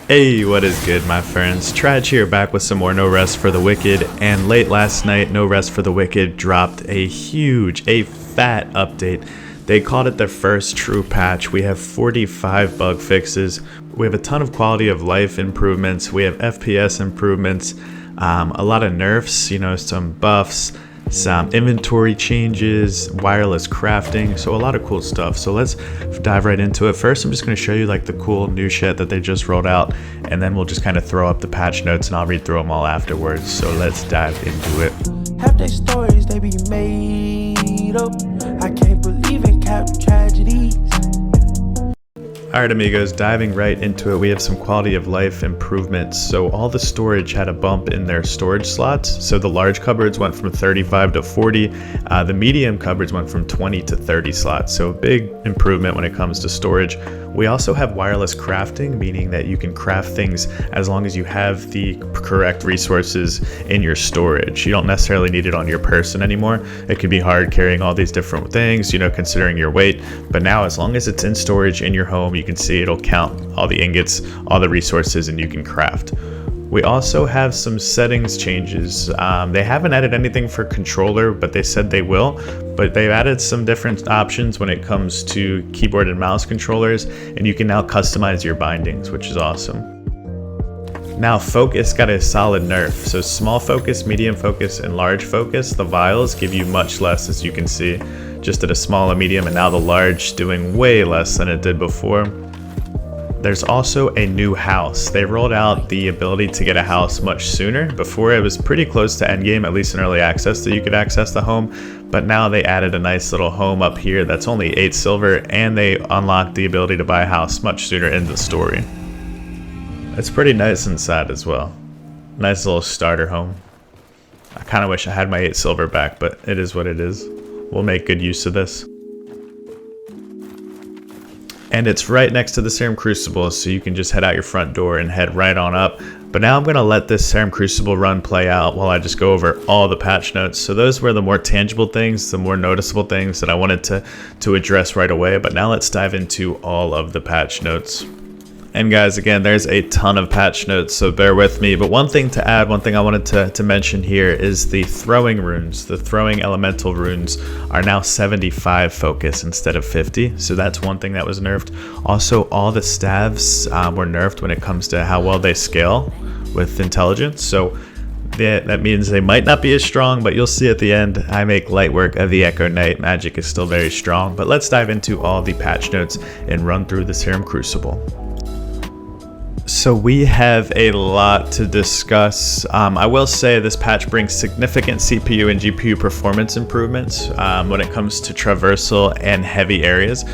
Hey, what is good, my friends? Traj here, back with some more No Rest for the Wicked. And late last night, No Rest for the Wicked dropped a fat update. They called it their first true patch. We have 45 bug fixes. We have a ton of quality of life improvements. We have FPS improvements, a lot of nerfs, some buffs, some inventory changes, wireless crafting, so a lot of cool stuff. So let's dive right into it. First, I'm just going to show you like the cool new shit that they just rolled out, and then we'll just kind of throw up the patch notes and I'll read through them all afterwards. So let's dive into it. Half their stories, they be made up. I can't believe in cap tragedies. Alright amigos, diving right into it, we have some quality of life improvements. So all the storage had a bump in their storage slots. So the large cupboards went from 35 to 40. The medium cupboards went from 20 to 30 slots. So a big improvement when it comes to storage. We also have wireless crafting, meaning that you can craft things as long as you have the correct resources in your storage. You don't necessarily need it on your person anymore. It can be hard carrying all these different things, considering your weight. But now, as long as it's in storage in your home, you can see it'll count all the ingots, all the resources, and you can craft. We also have some settings changes. They haven't added anything for controller, but they said they will. But they've added some different options when it comes to keyboard and mouse controllers, and you can now customize your bindings, which is awesome. Now focus got a solid nerf. So small focus, medium focus, and large focus, the vials give you much less, as you can see. Just at a small, a medium, and now the large doing way less than it did before. There's also a new house. They rolled out the ability to get a house much sooner. Before, it was pretty close to endgame, at least in early access, that you could access the home. But now they added a nice little home up here that's only 8 silver, and they unlocked the ability to buy a house much sooner in the story. It's pretty nice inside as well. Nice little starter home. I kind of wish I had my 8 silver back, but it is what it is. We'll make good use of this. And it's right next to the Serum Crucible, so you can just head out your front door and head right on up. But now I'm going to let this Serum Crucible run play out while I just go over all the patch notes. So those were the more tangible things, the more noticeable things that I wanted to address right away. But now let's dive into all of the patch notes. And guys, again, there's a ton of patch notes, so bear with me. But one thing to add, one thing I wanted to mention here is the throwing runes. The throwing elemental runes are now 75 focus instead of 50. So that's one thing that was nerfed. Also, all the staves were nerfed when it comes to how well they scale with intelligence. So that means they might not be as strong, but you'll see at the end, I make light work of the Echo Knight. Magic is still very strong. But let's dive into all the patch notes and run through the Serum Crucible. So we have a lot to discuss. I will say this patch brings significant CPU and GPU performance improvements when it comes to traversal and heavy areas.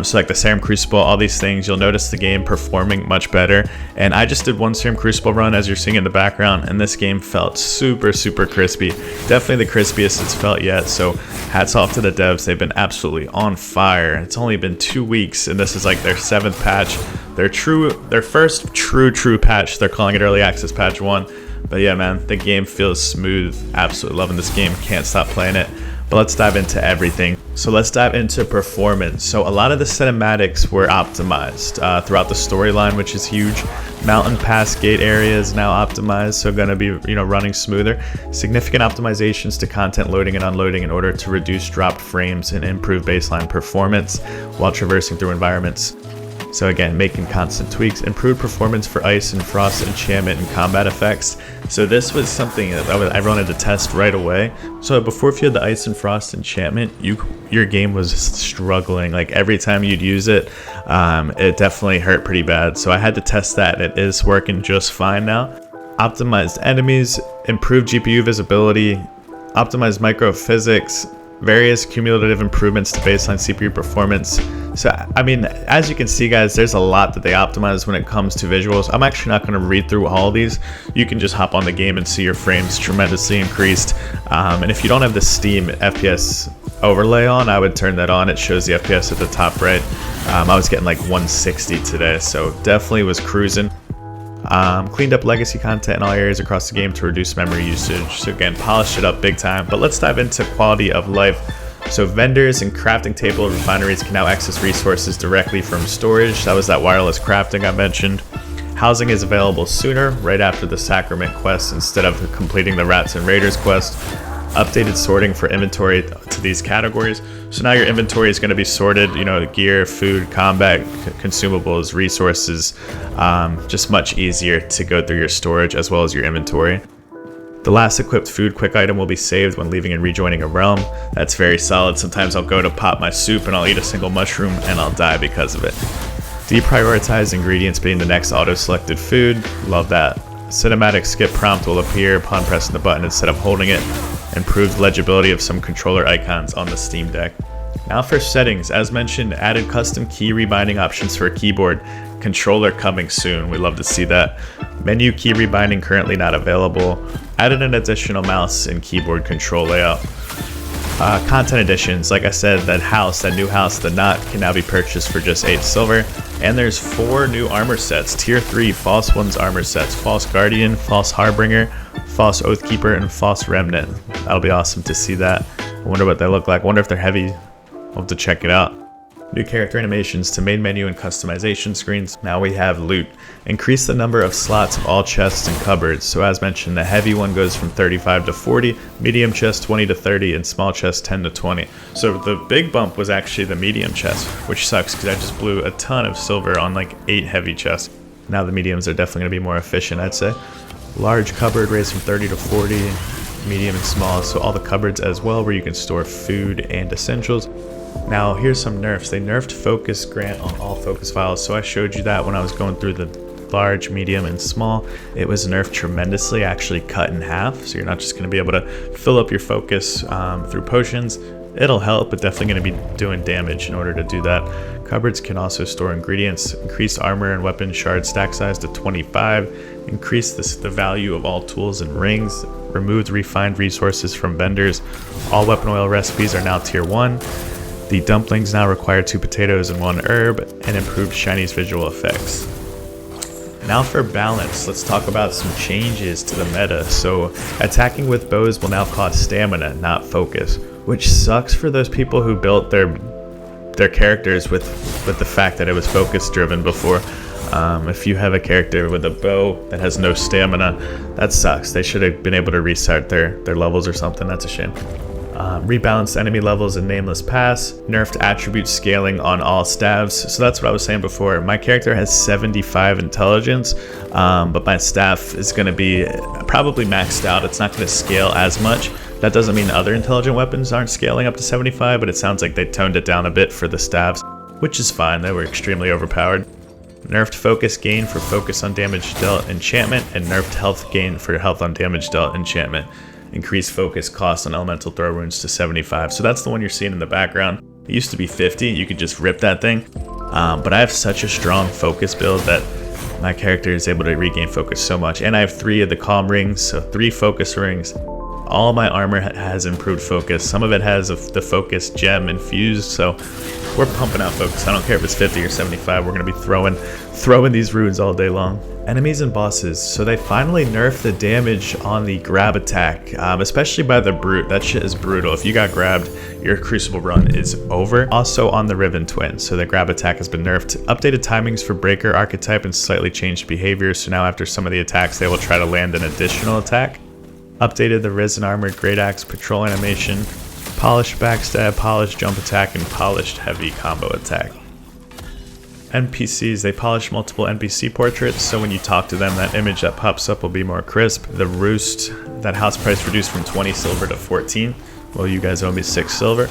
So like the Serum Crucible, all these things, you'll notice the game performing much better. And I just did one Serum Crucible run, as you're seeing in the background, and this game felt super crispy. Definitely the crispiest it's felt yet. So hats off to the devs. They've been absolutely on fire. It's only been 2 weeks, and this is like their 7th patch. Their first true patch. They're calling it Early Access Patch 1. But yeah, man, the game feels smooth. Absolutely loving this game. Can't stop playing it. But let's dive into everything. So let's dive into performance. So a lot of the cinematics were optimized throughout the storyline, which is huge. Mountain Pass gate area is now optimized, so going to be running smoother. Significant optimizations to content loading and unloading in order to reduce dropped frames and improve baseline performance while traversing through environments. So again, making constant tweaks, improved performance for ice and frost enchantment and combat effects. So this was something that I wanted to test right away. So before, if you had the ice and frost enchantment, your game was struggling. Like every time you'd use it, it definitely hurt pretty bad. So I had to test that. It is working just fine now. Optimized enemies, improved GPU visibility, optimized microphysics, various cumulative improvements to baseline CPU performance. So I mean, as you can see guys, there's a lot that they optimize when it comes to visuals. I'm actually not going to read through all these. You can just hop on the game and see your frames tremendously increased. And if you don't have the Steam FPS overlay on, I would turn that on. It shows the FPS at the top right. I was getting like 160 today, so definitely was cruising. Cleaned up legacy content in all areas across the game to reduce memory usage. So again, polished it up big time. But let's dive into quality of life. So vendors and crafting table refineries can now access resources directly from storage. That was that wireless crafting I mentioned. Housing is available sooner, right after the Sacrament quest instead of completing the Rats and Raiders quest. Updated sorting for inventory to these categories. So now your inventory is going to be sorted, gear, food, combat, consumables, resources, just much easier to go through your storage as well as your inventory. The last equipped food quick item will be saved when leaving and rejoining a realm. That's very solid. Sometimes I'll go to pop my soup and I'll eat a single mushroom and I'll die because of it. Deprioritize ingredients being the next auto-selected food. Love that. Cinematic skip prompt will appear upon pressing the button instead of holding it. Improved legibility of some controller icons on the Steam Deck. Now for settings, as mentioned, added custom key rebinding options for a keyboard. Controller coming soon, we love to see that. Menu key rebinding currently not available. Added an additional mouse and keyboard control layout. Content additions, like I said, that new house, the knot, can now be purchased for just 8 silver. And there's 4 new armor sets, tier 3 False Ones armor sets, False Guardian, False Harbinger, False Oathkeeper, and False Remnant. That'll be awesome to see that. I wonder what they look like. I wonder if they're heavy. We'll have to check it out. New character animations to main menu and customization screens. Now we have loot. Increase the number of slots of all chests and cupboards. So as mentioned, the heavy one goes from 35 to 40, medium chest 20 to 30, and small chest 10 to 20. So the big bump was actually the medium chest, which sucks because I just blew a ton of silver on like 8 heavy chests. Now the mediums are definitely going to be more efficient, I'd say. Large cupboard raised from 30 to 40, medium and small. So all the cupboards as well where you can store food and essentials. Now here's some nerfs. They nerfed focus grant on all focus files, so I showed you that when I was going through the large, medium, and small. It was nerfed tremendously, actually cut in half, so you're not just going to be able to fill up your focus through potions. It'll help, but definitely going to be doing damage in order to do that. Cupboards can also store ingredients. Increased armor and weapon shard stack size to 25. Increase the value of all tools and rings. Removed refined resources from vendors. All weapon oil recipes are now tier 1. The dumplings now require 2 potatoes and 1 herb, and improved Chinese visual effects. Now for balance, let's talk about some changes to the meta. So attacking with bows will now cost stamina, not focus, which sucks for those people who built their characters with the fact that it was focus driven before. If you have a character with a bow that has no stamina, that sucks. They should have been able to restart their levels or something. That's a shame. Rebalanced enemy levels in Nameless Pass, nerfed attribute scaling on all staves. So that's what I was saying before. My character has 75 intelligence, but my staff is going to be probably maxed out. It's not going to scale as much. That doesn't mean other intelligent weapons aren't scaling up to 75, but it sounds like they toned it down a bit for the staves, which is fine. They were extremely overpowered. Nerfed focus gain for focus on damage dealt enchantment, and nerfed health gain for health on damage dealt enchantment. Increased focus cost on elemental throw runes to 75. So that's the one you're seeing in the background. It used to be 50. You could just rip that thing. But I have such a strong focus build that my character is able to regain focus so much. And I have 3 of the calm rings, so 3 focus rings. All my armor has improved focus. Some of it has the focus gem infused, so we're pumping out focus. I don't care if it's 50 or 75. We're going to be throwing these runes all day long. Enemies and bosses. So they finally nerfed the damage on the grab attack, especially by the brute. That shit is brutal. If you got grabbed, your crucible run is over. Also on the Riven Twin, so the grab attack has been nerfed. Updated timings for breaker archetype and slightly changed behavior, so now after some of the attacks they will try to land an additional attack. Updated the Risen Armored Great Axe patrol animation, polished backstab, polished jump attack, and polished heavy combo attack. NPCs, they polish multiple NPC portraits, so when you talk to them, that image that pops up will be more crisp. The roost, that house price reduced from 20 silver to 14. Well, you guys owe me 6 silver.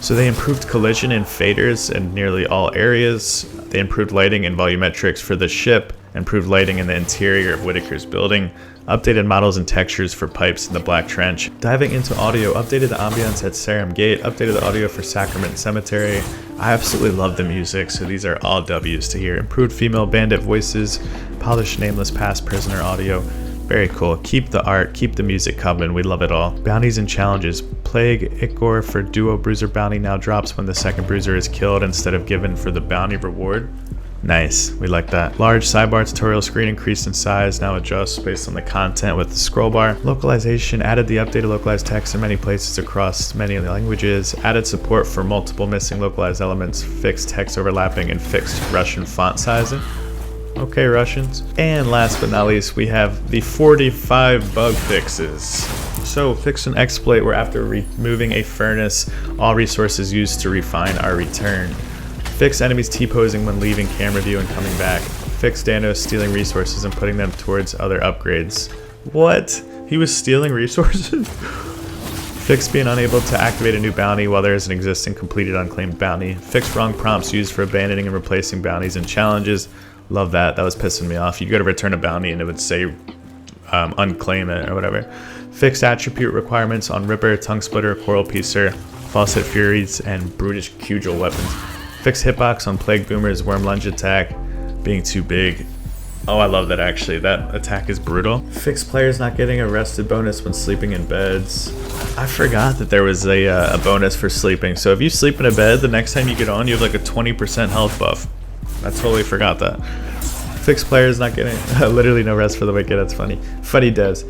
So they improved collision and faders in nearly all areas. They improved lighting and volumetrics for the ship, improved lighting in the interior of Whitaker's building, updated models and textures for pipes in the Black Trench. Diving into audio, updated the ambience at Sarum Gate, updated the audio for Sacrament Cemetery. I absolutely love the music, so these are all W's to hear. Improved female bandit voices, polished Nameless Pass prisoner audio. Very cool. Keep the art, keep the music coming. We love it all. Bounties and challenges. Plague Ichor for duo bruiser bounty now drops when the second bruiser is killed instead of given for the bounty reward. Nice, we like that. Large sidebar tutorial screen increased in size, now adjusts based on the content with the scroll bar. Localization, added the updated localized text in many places across many languages. Added support for multiple missing localized elements, fixed text overlapping, and fixed Russian font sizing. Okay, Russians. And last but not least, we have the 45 bug fixes. So, fix an exploit where after removing a furnace, all resources used to refine are returned. Fix enemies T-posing when leaving camera view and coming back. Fix Dano stealing resources and putting them towards other upgrades. What? He was stealing resources? Fix being unable to activate a new bounty while there is an existing completed unclaimed bounty. Fix wrong prompts used for abandoning and replacing bounties and challenges. Love that. That was pissing me off. You go to return a bounty and it would say unclaim it or whatever. Fix attribute requirements on Ripper, Tongue Splitter, Coral Piecer, Faucet Furies, and Brutish Cudgel weapons. Fix hitbox on Plague Boomer's Worm Lunge attack being too big. Oh, I love that actually. That attack is brutal. Fix players not getting a rested bonus when sleeping in beds. I forgot that there was a bonus for sleeping. So if you sleep in a bed, the next time you get on, you have like a 20% health buff. I totally forgot that. Fix players not getting literally no rest for the wicked. That's funny. Funny devs.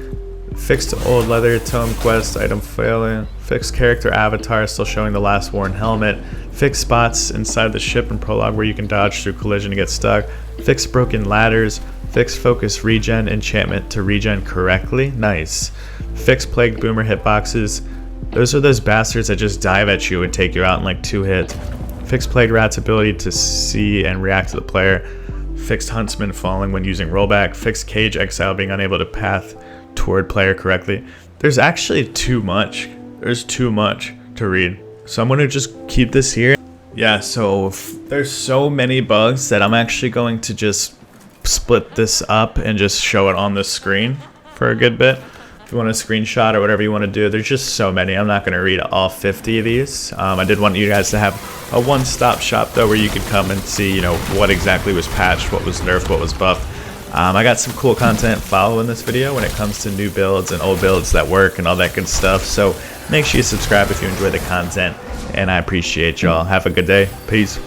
Fixed old leather tome quest item failing. Fixed character avatar still showing the last worn helmet. Fixed spots inside the ship and prologue where you can dodge through collision and get stuck. Fixed broken ladders. Fixed focus regen enchantment to regen correctly. Nice. Fixed plague boomer hitboxes. Those are those bastards that just dive at you and take you out in like 2 hits. Fixed plague rat's ability to see and react to the player. Fixed huntsman falling when using rollback. Fixed cage exile being unable to path toward player correctly. There's actually too much. There's too much to read. So I'm going to just keep this here. Yeah, so there's so many bugs that I'm actually going to just split this up and just show it on the screen for a good bit. If you want a screenshot or whatever you want to do, there's just so many. I'm not going to read all 50 of these. I did want you guys to have a one-stop shop though where you could come and see, you know, what exactly was patched, what was nerfed, what was buffed. I got some cool content following this video when it comes to new builds and old builds that work and all that good stuff. So make sure you subscribe if you enjoy the content, and I appreciate y'all. Have a good day. Peace.